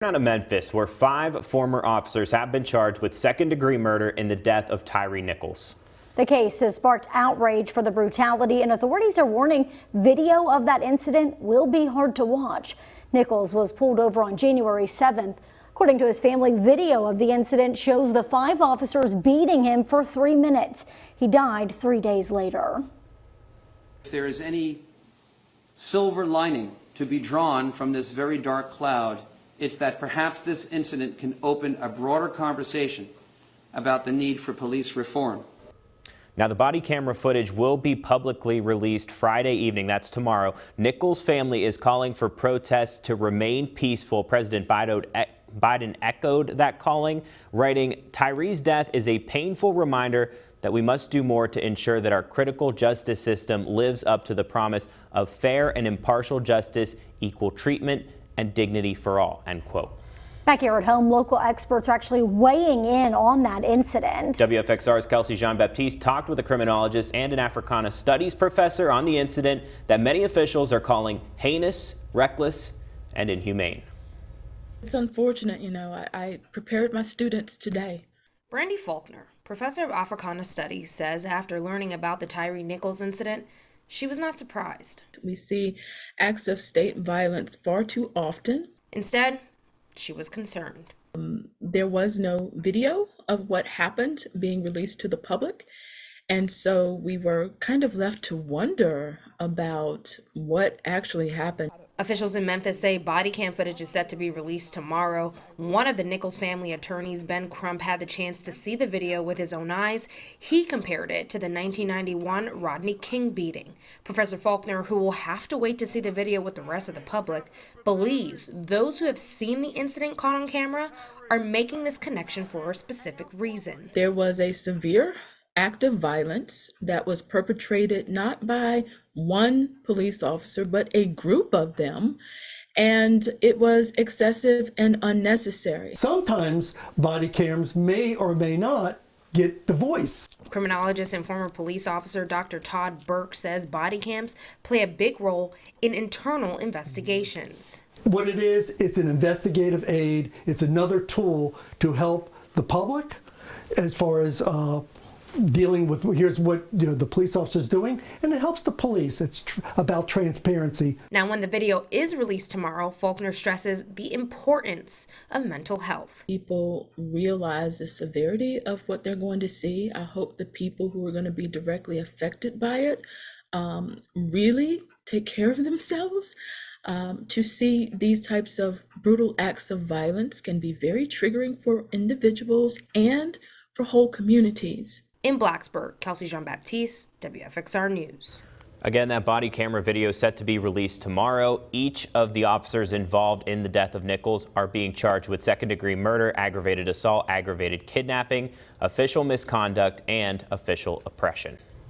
Out of Memphis, where 5 former officers have been charged with second-degree murder in the death of Tyre Nichols. The case has sparked outrage for the brutality, and authorities are warning video of that incident will be hard to watch. Nichols was pulled over on January 7th. According to his family, video of the incident shows the 5 officers beating him for 3 minutes. He died 3 days later. If there is any silver lining to be drawn from this very dark cloud, it's that perhaps this incident can open a broader conversation about the need for police reform. Now, the body camera footage will be publicly released Friday evening. That's tomorrow. Nichols' family is calling for protests to remain peaceful. President Biden echoed that calling, writing, "Tyre's death is a painful reminder that we must do more to ensure that our critical justice system lives up to the promise of fair and impartial justice, equal treatment, and dignity for all," end quote. Back here at home, local experts are actually weighing in on that incident. WFXR's Kelsey Jean-Baptiste talked with a criminologist and an Africana studies professor on the incident that many officials are calling heinous, reckless, and inhumane. It's unfortunate, I prepared my students today. Brandy Faulkner, professor of Africana studies, says after learning about the Tyre Nichols incident, she was not surprised. We see acts of state violence far too often. Instead, she was concerned. There was no video of what happened being released to the public. And so we were kind of left to wonder about what actually happened. Officials in Memphis say body cam footage is set to be released tomorrow. One of the Nichols family attorneys, Ben Crump, had the chance to see the video with his own eyes. He compared it to the 1991 Rodney King beating. Professor Faulkner, who will have to wait to see the video with the rest of the public, believes those who have seen the incident caught on camera are making this connection for a specific reason. There was a severe act of violence that was perpetrated not by one police officer, but a group of them, and it was excessive and unnecessary. Sometimes body cams may or may not get the voice. Criminologist and former police officer Dr. Todd Burke says body cams play a big role in internal investigations. What it is, it's an investigative aid. It's another tool to help the public as far as dealing with here's what the police officer's doing, and it helps the police. It's about transparency. Now, when the video is released tomorrow, Faulkner stresses the importance of mental health. People realize the severity of what they're going to see. I hope the people who are going to be directly affected by it really take care of themselves. To see these types of brutal acts of violence can be very triggering for individuals and for whole communities. In Blacksburg, Kelsey Jean-Baptiste, WFXR News. Again, that body camera video is set to be released tomorrow. Each of the officers involved in the death of Nichols are being charged with second-degree murder, aggravated assault, aggravated kidnapping, official misconduct, and official oppression.